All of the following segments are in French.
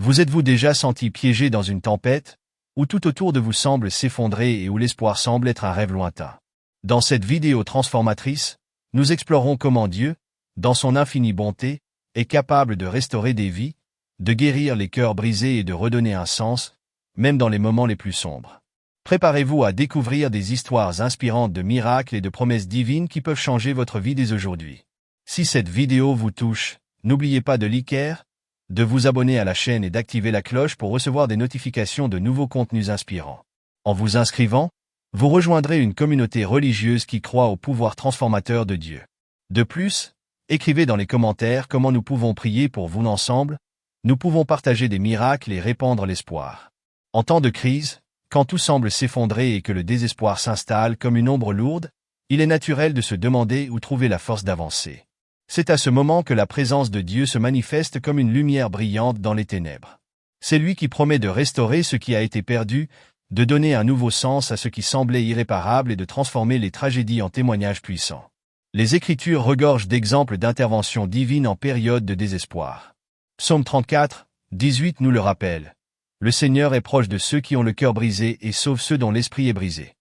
Vous êtes-vous déjà senti piégé dans une tempête, où tout autour de vous semble s'effondrer et où l'espoir semble être un rêve lointain? Dans cette vidéo transformatrice, nous explorons comment Dieu, dans son infinie bonté, est capable de restaurer des vies, de guérir les cœurs brisés et de redonner un sens, même dans les moments les plus sombres. Préparez-vous à découvrir des histoires inspirantes de miracles et de promesses divines qui peuvent changer votre vie dès aujourd'hui. Si cette vidéo vous touche, n'oubliez pas de liker, de vous abonner à la chaîne et d'activer la cloche pour recevoir des notifications de nouveaux contenus inspirants. En vous inscrivant, vous rejoindrez une communauté religieuse qui croit au pouvoir transformateur de Dieu. De plus, écrivez dans les commentaires comment nous pouvons prier pour vous ensemble, nous pouvons partager des miracles et répandre l'espoir. En temps de crise, quand tout semble s'effondrer et que le désespoir s'installe comme une ombre lourde, il est naturel de se demander où trouver la force d'avancer. C'est à ce moment que la présence de Dieu se manifeste comme une lumière brillante dans les ténèbres. C'est lui qui promet de restaurer ce qui a été perdu, de donner un nouveau sens à ce qui semblait irréparable et de transformer les tragédies en témoignages puissants. Les Écritures regorgent d'exemples d'interventions divines en période de désespoir. Psaume 34, 18 nous le rappelle. Le Seigneur est proche de ceux qui ont le cœur brisé et sauve ceux dont l'esprit est brisé.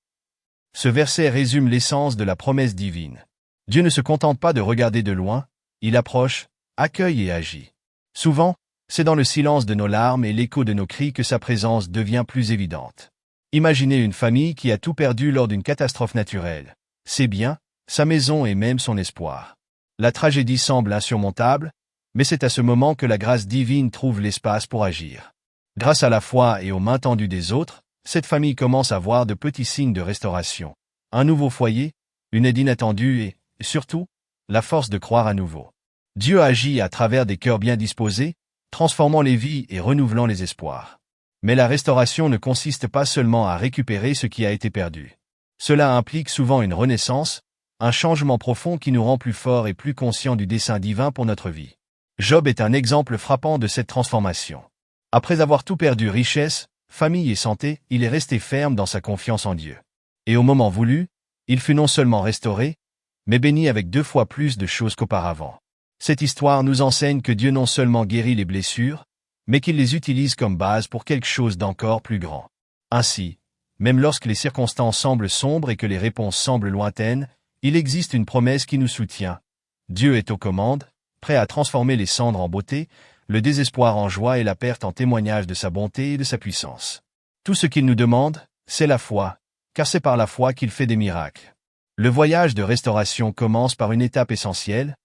Ce verset résume l'essence de la promesse divine. Dieu ne se contente pas de regarder de loin, il approche, accueille et agit. Souvent, c'est dans le silence de nos larmes et l'écho de nos cris que sa présence devient plus évidente. Imaginez une famille qui a tout perdu lors d'une catastrophe naturelle. Ses biens, sa maison et même son espoir. La tragédie semble insurmontable, mais c'est à ce moment que la grâce divine trouve l'espace pour agir. Grâce à la foi et aux mains tendues des autres, cette famille commence à voir de petits signes de restauration. Un nouveau foyer, une aide inattendue et, surtout, la force de croire à nouveau. Dieu agit à travers des cœurs bien disposés, transformant les vies et renouvelant les espoirs. Mais la restauration ne consiste pas seulement à récupérer ce qui a été perdu. Cela implique souvent une renaissance, un changement profond qui nous rend plus forts et plus conscients du dessein divin pour notre vie. Job est un exemple frappant de cette transformation. Après avoir tout perdu, richesse, famille et santé, il est resté ferme dans sa confiance en Dieu. Et au moment voulu, il fut non seulement restauré, mais béni avec 2 fois plus de choses qu'auparavant. Cette histoire nous enseigne que Dieu non seulement guérit les blessures, mais qu'il les utilise comme base pour quelque chose d'encore plus grand. Ainsi, même lorsque les circonstances semblent sombres et que les réponses semblent lointaines, il existe une promesse qui nous soutient. Dieu est aux commandes, prêt à transformer les cendres en beauté, le désespoir en joie et la perte en témoignage de sa bonté et de sa puissance. Tout ce qu'il nous demande, c'est la foi, car c'est par la foi qu'il fait des miracles. Le voyage de restauration commence par une étape essentielle,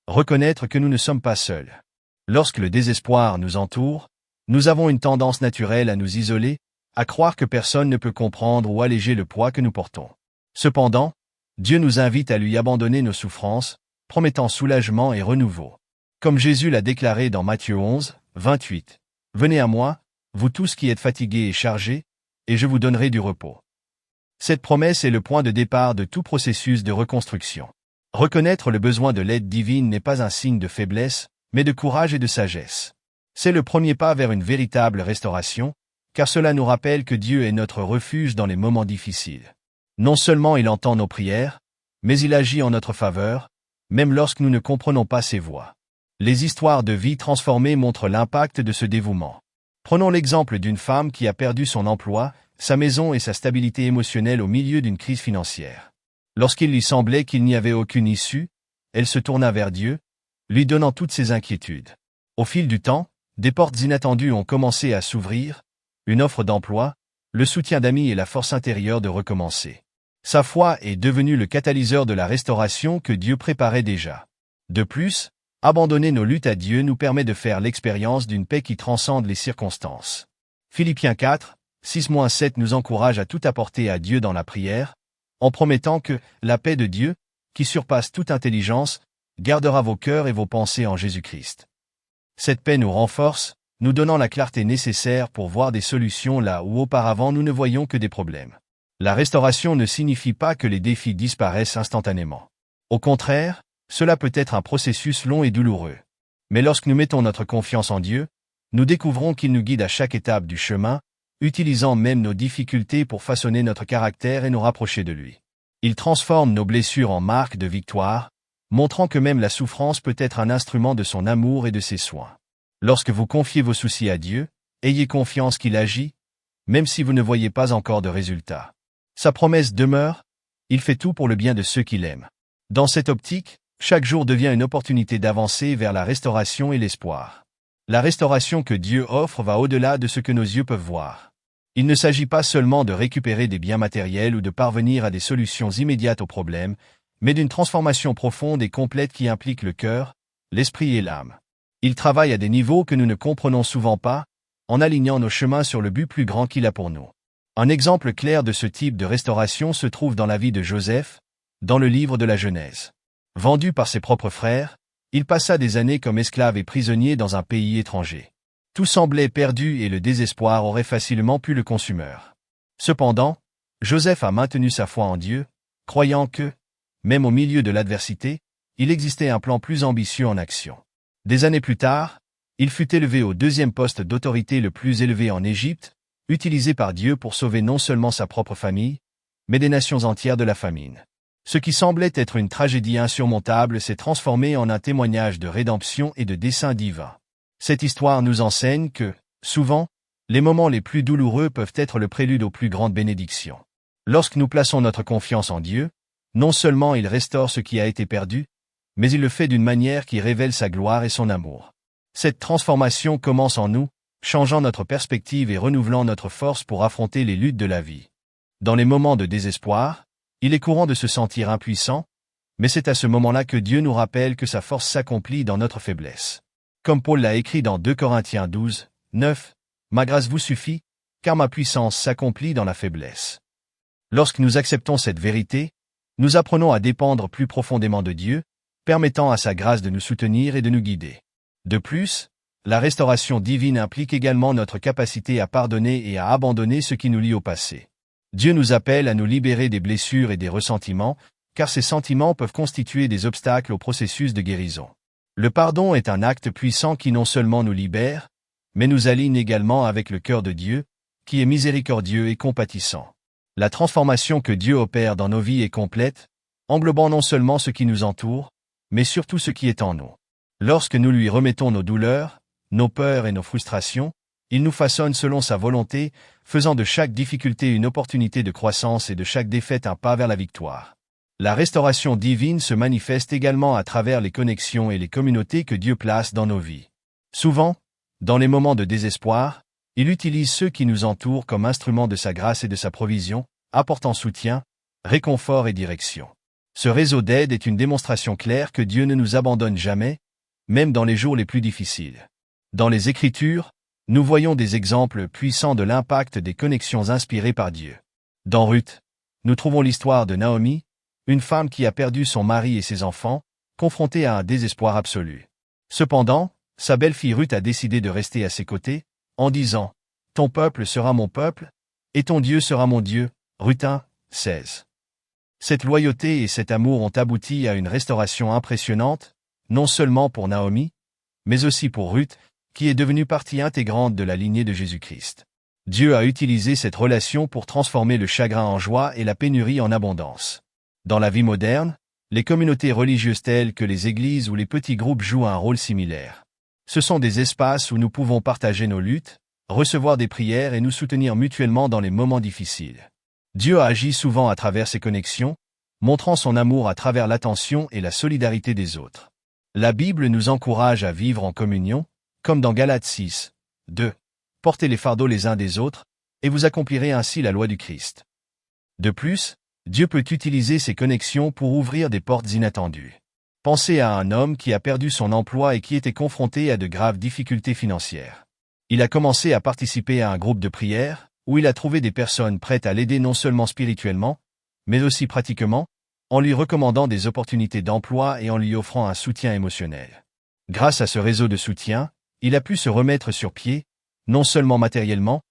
reconnaître que nous ne sommes pas seuls. Lorsque le désespoir nous entoure, nous avons une tendance naturelle à nous isoler, à croire que personne ne peut comprendre ou alléger le poids que nous portons. Cependant, Dieu nous invite à lui abandonner nos souffrances, promettant soulagement et renouveau. Comme Jésus l'a déclaré dans Matthieu 11, 28. « Venez à moi, vous tous qui êtes fatigués et chargés, et je vous donnerai du repos. » Cette promesse est le point de départ de tout processus de reconstruction. Reconnaître le besoin de l'aide divine n'est pas un signe de faiblesse, mais de courage et de sagesse. C'est le premier pas vers une véritable restauration, car cela nous rappelle que Dieu est notre refuge dans les moments difficiles. Non seulement il entend nos prières, mais il agit en notre faveur, même lorsque nous ne comprenons pas ses voies. Les histoires de vie transformées montrent l'impact de ce dévouement. Prenons l'exemple d'une femme qui a perdu son emploi, sa maison et sa stabilité émotionnelle au milieu d'une crise financière. Lorsqu'il lui semblait qu'il n'y avait aucune issue, elle se tourna vers Dieu, lui donnant toutes ses inquiétudes. Au fil du temps, des portes inattendues ont commencé à s'ouvrir, une offre d'emploi, le soutien d'amis et la force intérieure de recommencer. Sa foi est devenue le catalyseur de la restauration que Dieu préparait déjà. De plus, abandonner nos luttes à Dieu nous permet de faire l'expérience d'une paix qui transcende les circonstances. Philippiens 4, 6-7 nous encourage à tout apporter à Dieu dans la prière, en promettant que la paix de Dieu, qui surpasse toute intelligence, gardera vos cœurs et vos pensées en Jésus-Christ. Cette paix nous renforce, nous donnant la clarté nécessaire pour voir des solutions là où auparavant nous ne voyions que des problèmes. La restauration ne signifie pas que les défis disparaissent instantanément. Au contraire, cela peut être un processus long et douloureux. Mais lorsque nous mettons notre confiance en Dieu, nous découvrons qu'il nous guide à chaque étape du chemin, utilisant même nos difficultés pour façonner notre caractère et nous rapprocher de lui. Il transforme nos blessures en marques de victoire, montrant que même la souffrance peut être un instrument de son amour et de ses soins. Lorsque vous confiez vos soucis à Dieu, ayez confiance qu'il agit, même si vous ne voyez pas encore de résultat. Sa promesse demeure, il fait tout pour le bien de ceux qui l'aiment. Dans cette optique, chaque jour devient une opportunité d'avancer vers la restauration et l'espoir. La restauration que Dieu offre va au-delà de ce que nos yeux peuvent voir. Il ne s'agit pas seulement de récupérer des biens matériels ou de parvenir à des solutions immédiates aux problèmes, mais d'une transformation profonde et complète qui implique le cœur, l'esprit et l'âme. Il travaille à des niveaux que nous ne comprenons souvent pas, en alignant nos chemins sur le but plus grand qu'il a pour nous. Un exemple clair de ce type de restauration se trouve dans la vie de Joseph, dans le livre de la Genèse. Vendu par ses propres frères, il passa des années comme esclave et prisonnier dans un pays étranger. Tout semblait perdu et le désespoir aurait facilement pu le consumer. Cependant, Joseph a maintenu sa foi en Dieu, croyant que, même au milieu de l'adversité, il existait un plan plus ambitieux en action. Des années plus tard, il fut élevé au deuxième poste d'autorité le plus élevé en Égypte, utilisé par Dieu pour sauver non seulement sa propre famille, mais des nations entières de la famine. Ce qui semblait être une tragédie insurmontable s'est transformé en un témoignage de rédemption et de dessein divin. Cette histoire nous enseigne que, souvent, les moments les plus douloureux peuvent être le prélude aux plus grandes bénédictions. Lorsque nous plaçons notre confiance en Dieu, non seulement il restaure ce qui a été perdu, mais il le fait d'une manière qui révèle sa gloire et son amour. Cette transformation commence en nous, changeant notre perspective et renouvelant notre force pour affronter les luttes de la vie. Dans les moments de désespoir, il est courant de se sentir impuissant, mais c'est à ce moment-là que Dieu nous rappelle que sa force s'accomplit dans notre faiblesse. Comme Paul l'a écrit dans 2 Corinthiens 12, 9, « Ma grâce vous suffit, car ma puissance s'accomplit dans la faiblesse. » Lorsque nous acceptons cette vérité, nous apprenons à dépendre plus profondément de Dieu, permettant à sa grâce de nous soutenir et de nous guider. De plus, la restauration divine implique également notre capacité à pardonner et à abandonner ce qui nous lie au passé. Dieu nous appelle à nous libérer des blessures et des ressentiments, car ces sentiments peuvent constituer des obstacles au processus de guérison. Le pardon est un acte puissant qui non seulement nous libère, mais nous aligne également avec le cœur de Dieu, qui est miséricordieux et compatissant. La transformation que Dieu opère dans nos vies est complète, englobant non seulement ce qui nous entoure, mais surtout ce qui est en nous. Lorsque nous lui remettons nos douleurs, nos peurs et nos frustrations, il nous façonne selon sa volonté, faisant de chaque difficulté une opportunité de croissance et de chaque défaite un pas vers la victoire. La restauration divine se manifeste également à travers les connexions et les communautés que Dieu place dans nos vies. Souvent, dans les moments de désespoir, il utilise ceux qui nous entourent comme instruments de sa grâce et de sa provision, apportant soutien, réconfort et direction. Ce réseau d'aide est une démonstration claire que Dieu ne nous abandonne jamais, même dans les jours les plus difficiles. Dans les Écritures, nous voyons des exemples puissants de l'impact des connexions inspirées par Dieu. Dans Ruth, nous trouvons l'histoire de Naomi, une femme qui a perdu son mari et ses enfants, confrontée à un désespoir absolu. Cependant, sa belle-fille Ruth a décidé de rester à ses côtés, en disant « Ton peuple sera mon peuple, et ton Dieu sera mon Dieu » Ruth 1, 16. Cette loyauté et cet amour ont abouti à une restauration impressionnante, non seulement pour Naomi, mais aussi pour Ruth, qui est devenue partie intégrante de la lignée de Jésus-Christ. Dieu a utilisé cette relation pour transformer le chagrin en joie et la pénurie en abondance. Dans la vie moderne, les communautés religieuses telles que les églises ou les petits groupes jouent un rôle similaire. Ce sont des espaces où nous pouvons partager nos luttes, recevoir des prières et nous soutenir mutuellement dans les moments difficiles. Dieu agit souvent à travers ces connexions, montrant son amour à travers l'attention et la solidarité des autres. La Bible nous encourage à vivre en communion, comme dans Galates 6, 2. Portez les fardeaux les uns des autres, et vous accomplirez ainsi la loi du Christ. De plus, Dieu peut utiliser ces connexions pour ouvrir des portes inattendues. Pensez à un homme qui a perdu son emploi et qui était confronté à de graves difficultés financières. Il a commencé à participer à un groupe de prière, où il a trouvé des personnes prêtes à l'aider non seulement spirituellement, mais aussi pratiquement, en lui recommandant des opportunités d'emploi et en lui offrant un soutien émotionnel. Grâce à ce réseau de soutien, il a pu se remettre sur pied, non seulement matériellement,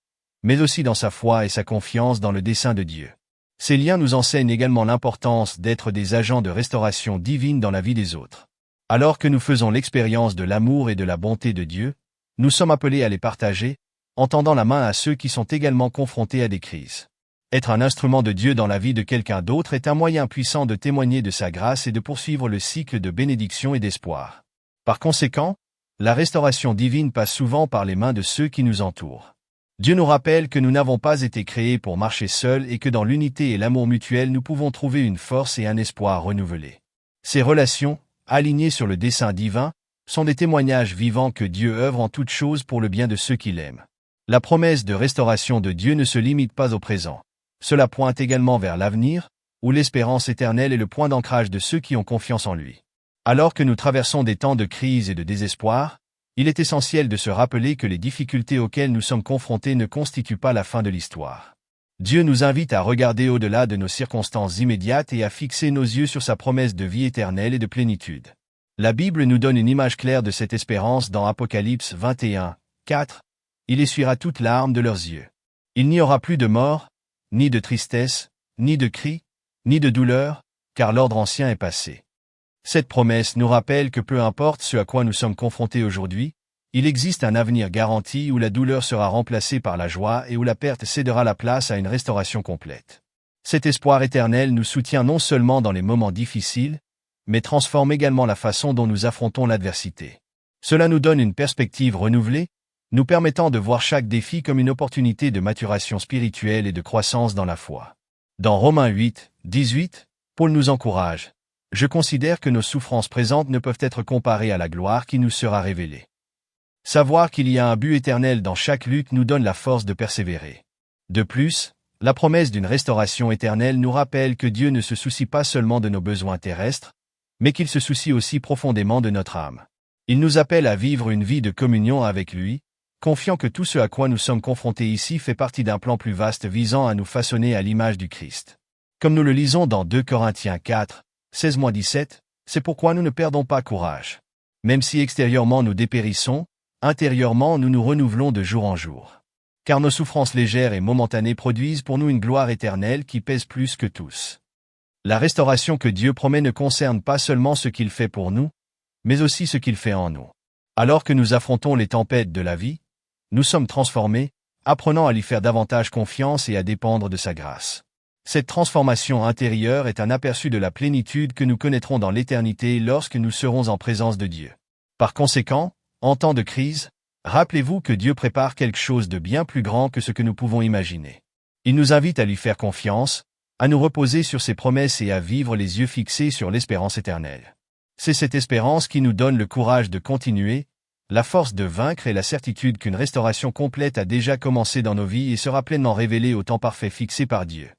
mais aussi dans sa foi et sa confiance dans le dessein de Dieu. Ces liens nous enseignent également l'importance d'être des agents de restauration divine dans la vie des autres. Alors que nous faisons l'expérience de l'amour et de la bonté de Dieu, nous sommes appelés à les partager, en tendant la main à ceux qui sont également confrontés à des crises. Être un instrument de Dieu dans la vie de quelqu'un d'autre est un moyen puissant de témoigner de sa grâce et de poursuivre le cycle de bénédiction et d'espoir. Par conséquent, La restauration divine passe souvent par les mains de ceux qui nous entourent. Dieu nous rappelle que nous n'avons pas été créés pour marcher seuls et que dans l'unité et l'amour mutuel nous pouvons trouver une force et un espoir renouvelés. Ces relations, alignées sur le dessein divin, sont des témoignages vivants que Dieu œuvre en toutes choses pour le bien de ceux qui l'aiment. La promesse de restauration de Dieu ne se limite pas au présent. Cela pointe également vers l'avenir, où l'espérance éternelle est le point d'ancrage de ceux qui ont confiance en lui. Alors que nous traversons des temps de crise et de désespoir, il est essentiel de se rappeler que les difficultés auxquelles nous sommes confrontés ne constituent pas la fin de l'histoire. Dieu nous invite à regarder au-delà de nos circonstances immédiates et à fixer nos yeux sur sa promesse de vie éternelle et de plénitude. La Bible nous donne une image claire de cette espérance dans Apocalypse 21, 4. Il essuiera toute larme de leurs yeux. Il n'y aura plus de mort, ni de tristesse, ni de cris, ni de douleur, car l'ordre ancien est passé. Cette promesse nous rappelle que peu importe ce à quoi nous sommes confrontés aujourd'hui, il existe un avenir garanti où la douleur sera remplacée par la joie et où la perte cédera la place à une restauration complète. Cet espoir éternel nous soutient non seulement dans les moments difficiles, mais transforme également la façon dont nous affrontons l'adversité. Cela nous donne une perspective renouvelée, nous permettant de voir chaque défi comme une opportunité de maturation spirituelle et de croissance dans la foi. Dans Romains 8, 18, Paul nous encourage. « Je considère que nos souffrances présentes ne peuvent être comparées à la gloire qui nous sera révélée. » Savoir qu'il y a un but éternel dans chaque lutte nous donne la force de persévérer. De plus, la promesse d'une restauration éternelle nous rappelle que Dieu ne se soucie pas seulement de nos besoins terrestres, mais qu'il se soucie aussi profondément de notre âme. Il nous appelle à vivre une vie de communion avec lui, confiant que tout ce à quoi nous sommes confrontés ici fait partie d'un plan plus vaste visant à nous façonner à l'image du Christ. Comme nous le lisons dans 2 Corinthiens 4, 16-17, c'est pourquoi nous ne perdons pas courage. Même si extérieurement nous dépérissons, intérieurement nous nous renouvelons de jour en jour. Car nos souffrances légères et momentanées produisent pour nous une gloire éternelle qui pèse plus que tous. La restauration que Dieu promet ne concerne pas seulement ce qu'il fait pour nous, mais aussi ce qu'il fait en nous. Alors que nous affrontons les tempêtes de la vie, nous sommes transformés, apprenant à lui faire davantage confiance et à dépendre de sa grâce. Cette transformation intérieure est un aperçu de la plénitude que nous connaîtrons dans l'éternité lorsque nous serons en présence de Dieu. Par conséquent, en temps de crise, rappelez-vous que Dieu prépare quelque chose de bien plus grand que ce que nous pouvons imaginer. Il nous invite à lui faire confiance, à nous reposer sur ses promesses et à vivre les yeux fixés sur l'espérance éternelle. C'est cette espérance qui nous donne le courage de continuer, la force de vaincre et la certitude qu'une restauration complète a déjà commencé dans nos vies et sera pleinement révélée au temps parfait fixé par Dieu.